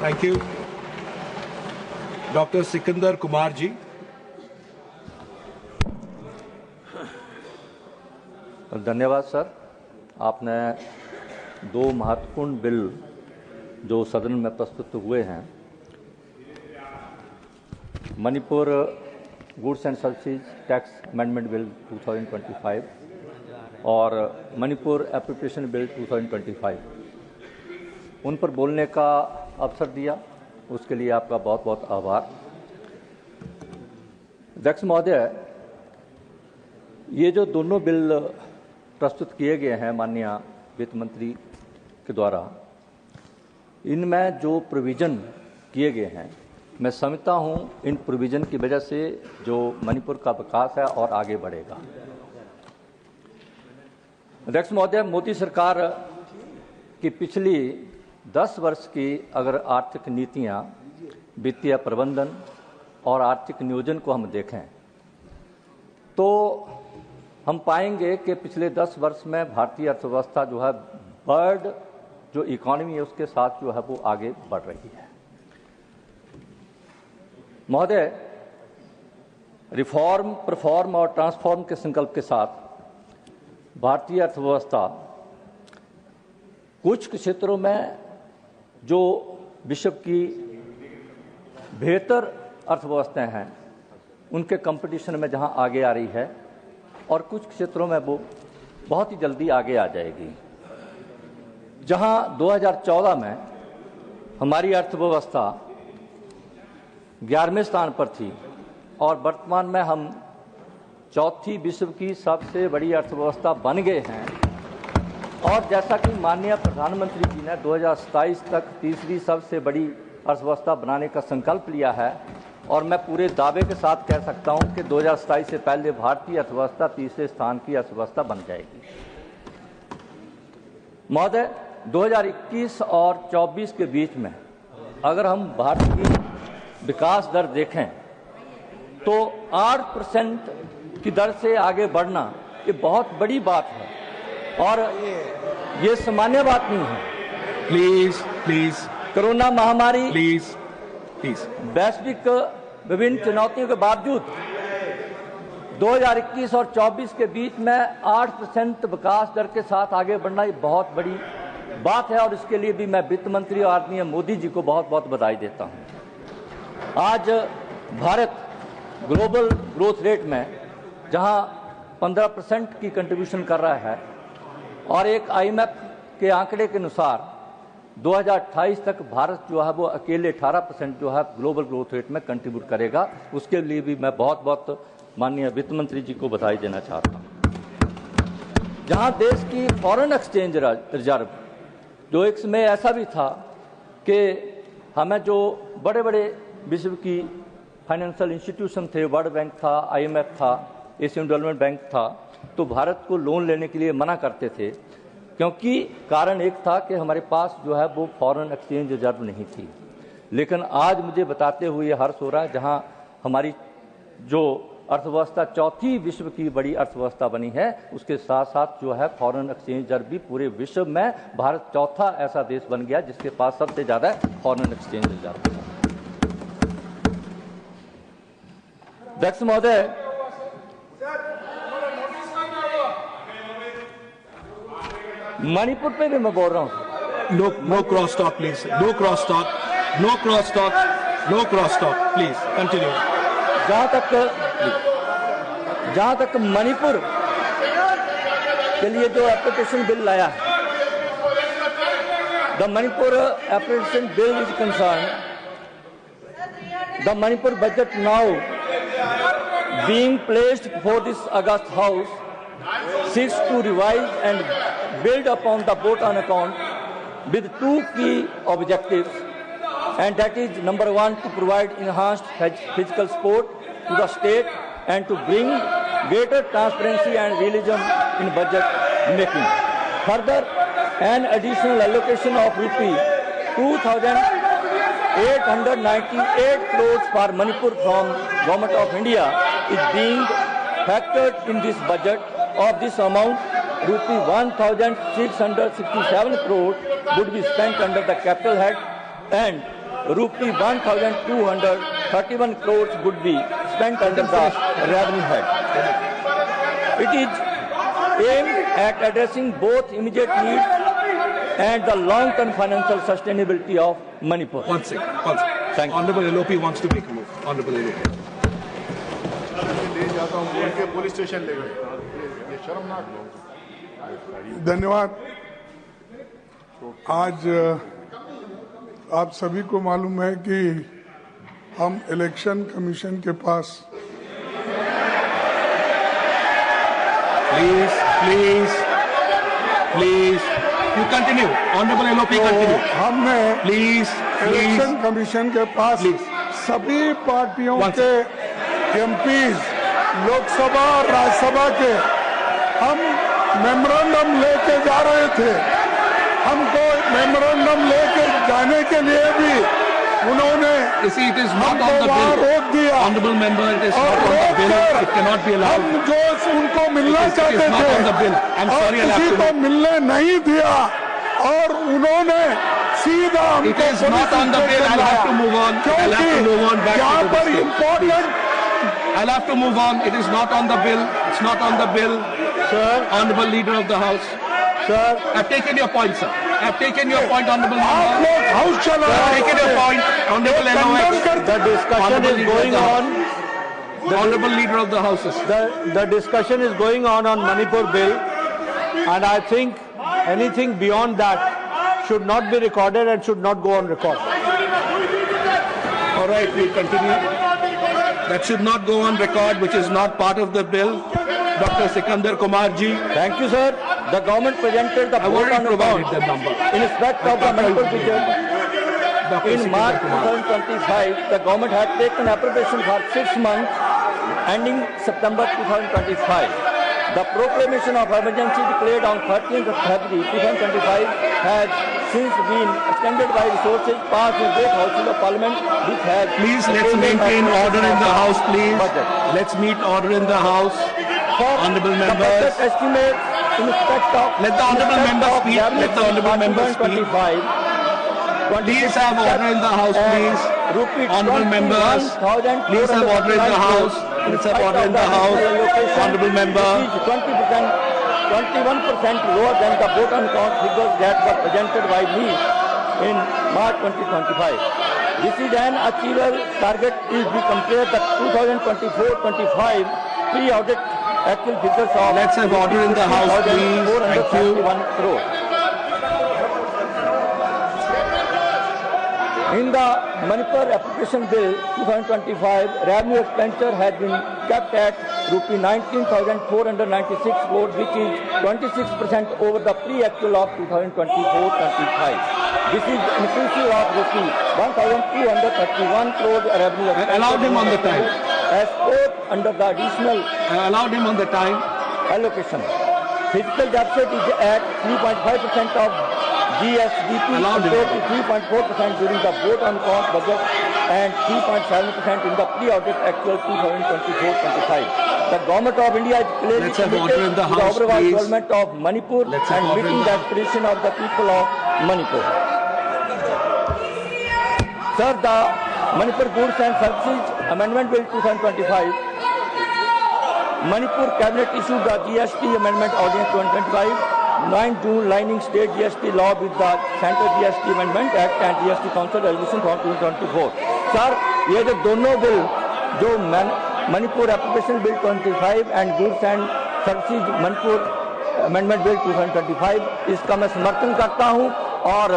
Thank you. Doctor Sikandar Kumar ji. धन्यवाद sir. आपने दो महत्वपूर्ण बिल जो सदन में प्रस्तुत हुए हैं, Manipur goods and services tax amendment bill 2025 और मणिपुर एप्रोप्रिएशन बिल 2025, उन पर बोलने का अवसर दिया, उसके लिए आपका बहुत बहुत आभार। अध्यक्ष महोदय, ये जो दोनों बिल प्रस्तुत किए गए हैं माननीय वित्त मंत्री के द्वारा, इनमें जो प्रोविज़न किए गए हैं, मैं समझता हूं इन प्रोविज़न की वजह से जो मणिपुर का विकास है और आगे बढ़ेगा। अध्यक्ष महोदय, मोदी सरकार की पिछली 10 वर्ष की अगर आर्थिक नीतियां, वित्तीय प्रबंधन और आर्थिक नियोजन को हम देखें तो हम पाएंगे कि पिछले 10 वर्ष में भारतीय अर्थव्यवस्था जो है वर्ल्ड जो इकोनॉमी है उसके साथ जो है वो आगे बढ़ रही है। महोदय, रिफॉर्म, परफॉर्म और ट्रांसफॉर्म के संकल्प के साथ भारतीय अर्थव्यवस्था कुछ क्षेत्रों में जो विश्व की बेहतर अर्थव्यवस्थाएं हैं उनके कंपटीशन में जहां आगे आ रही है और कुछ क्षेत्रों में वो बहुत ही जल्दी आगे आ जाएगी। जहां 2014 में हमारी अर्थव्यवस्था 11वें स्थान पर थी और वर्तमान में हम चौथी विश्व की सबसे बड़ी अर्थव्यवस्था बन गए हैं, और जैसा कि माननीय प्रधानमंत्री जी ने 2027 तक तीसरी सबसे बड़ी अर्थव्यवस्था बनाने का संकल्प लिया है, और मैं पूरे दावे के साथ कह सकता हूं कि 2027 से पहले भारतीय अर्थव्यवस्था तीसरे स्थान की अर्थव्यवस्था बन जाएगी। महोदय, 2021 और 24 के बीच में अगर हम भारत की विकास दर देखें तो 8% की दर से आगे बढ़ना ये बहुत बड़ी बात है और ये सामान्य बात नहीं है। प्लीज कोरोना महामारी, प्लीज वैश्विक विभिन्न चुनौतियों के बावजूद 2021 और 24 के बीच में 8% विकास दर के साथ आगे बढ़ना ये बहुत बड़ी बात है, और इसके लिए भी मैं वित्त मंत्री और आदरणीय मोदी जी को बहुत बहुत बधाई देता हूं। आज भारत ग्लोबल ग्रोथ रेट में जहां 15% की कंट्रीब्यूशन कर रहा है, और एक IMF के आंकड़े के अनुसार 2028 तक भारत जो है वो अकेले 18% जो है ग्लोबल ग्रोथ रेट में कंट्रीब्यूट करेगा। उसके लिए भी मैं बहुत बहुत माननीय वित्त मंत्री जी को बधाई देना चाहता हूं। जहां देश की फॉरेन एक्सचेंज रिजर्व जो एक समय ऐसा भी था कि हमें जो बड़े बड़े विश्व की फाइनेंशियल इंस्टीट्यूशन थे, वर्ल्ड बैंक था, IMF था, एशियन डेवलपमेंट बैंक था, तो भारत को लोन लेने के लिए मना करते थे, क्योंकि कारण एक था कि हमारे पास जो है वो फॉरेन एक्सचेंज रिजर्व नहीं थी। लेकिन आज मुझे बताते हुए हर्ष हो रहा है, जहां हमारी जो अर्थव्यवस्था चौथी विश्व की बड़ी अर्थव्यवस्था बनी है, उसके साथ साथ जो है फॉरेन एक्सचेंज रिजर्व भी पूरे विश्व में भारत चौथा ऐसा देश बन गया जिसके पास सबसे ज्यादा फॉरेन एक्सचेंज रिजर्व है। अध्यक्ष महोदय, मणिपुर पे भी मैं बोल रहा हूँ। No cross talk please, no cross talk please continue. जहां तक मणिपुर के लिए जो एप्लीकेशन बिल लाया है, the Manipur application bill is concern the Manipur budget now being placed before this August House seeks to revise and build upon the vote on account with two key objectives, and that is number one, to provide enhanced physical support to the state and to bring greater transparency and realism in budget making. Further, an additional allocation of ₹2,898 crores for Manipur from Government of India is being factored in this budget. Of this amount, ₹1,667 crores would be spent under the capital head and rupee 1,231 crores would be spent under the revenue head. It is aimed at addressing both immediate needs and the long-term financial sustainability of Manipur. One second. Thank you. Honorable LOP wants to make a move. Honorable LOP. ले जाता हूँ बोल के police station ले गए। ये शर्मनाक लोग। धन्यवाद। आज आप सभी को मालूम है कि हम इलेक्शन कमीशन के पास Please. You continue. Honorable LOP, continue. हमने Please. इलेक्शन कमीशन के पास Please. सभी पार्टियों One के एमपीज लोकसभा और राज्यसभा के हम मेमोरेंडम लेके जा रहे थे। हमको मेमोरेंडम लेके जाने के लिए भी उन्होंने You see, it is not हमको on the वहाँ bill. रोक दिया Honorable member, it is और not on the रोक bill. कर It cannot be allowed. हम जो उनको मिलना It is चाहते not थे on the bill. I'm और sorry, I'll have किसी to को move. मिलने नहीं दिया और उन्होंने सीधा हमको It is not on the bill. I'll have to move on. I'll have to move on back to यहाँ the पर discussion. Important I'll have to move on. It is not on the bill. It's not on the bill. Sir, Honorable Leader of the House. sir, I've taken your point, sir. I've taken your point, Honorable आप Member. लोग house चला I've taken your point, Honorable खंडन LOX. करते the discussion Honorable is Leader of going the on. Honorable Leader of the Houses. The discussion is going on Manipur bill, and I think anything beyond that should not be recorded and should not go on record. All right, we'll continue. That should not go on record, which is not part of the bill. Dr. Sikandar Kumar ji. Thank you, sir. The government presented the I've vote already on provided account the number. in respect of the Manipur budget. Dr. In March Sikandar Kumar. 2025, the government had taken appropriation for 6 months, ending September 2025. The proclamation of emergency declared on 13th of February 2025 has since been extended by resources passed in both houses of parliament, which has Please, let's maintain order in the House, please. Let's meet order in the House. Honorable The members. budget estimate in respect of Let the honorable members speak. Let the honorable members speak. Please have order in the House, please. Honorable members, please have order in the House. Let's have order in the House. Honorable member. 21% lower than the vote on count figures that were presented by me in March 2025. This is an achievable target if we compare the 2024-25 pre-audit actual figures of Let's have order in the House, please. Thank you. 431 crore. In the Manipur Application Bill 2025, revenue expenditure has been kept at rupee 19,496 crore, which is 26% over the pre-actual of 2024-25. This is inclusive of rupee 1,231 crore revenue expenditure. Allowed him on the time. As quote under the additional I allowed him on the time. allocation. Fiscal deficit is at 3.5% of GSDP Allowed him. compared to 3.4% during the vote on count budget and 3.7% in the pre-audit actual 2024-25. The government of India is clearly Let's have committed order in the to the House, overall please. development of Manipur Let's have and order in meeting the the aspiration of the people of Manipur. Sir, the Manipur Goods and Services Amendment Bill 2025, Manipur Cabinet issued the GST Amendment Ordinance 2025, 9 June lining state GST law with the Central GST Amendment Act and GST Council Resolution from 2024. Sir, ये जो दोनों bill जो Manipur application bill 25 and goods and services Manipur amendment bill 2025, इसका मैं समर्थन करता हूं और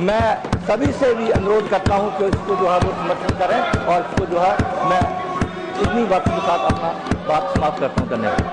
मैं सभी से भी अनुरोध करता हूं कि इसको जो है वो समर्थन करें और इसको जो है मैं इतनी बातों के साथ अपना बात समाप्त करता हूं। धन्यवाद।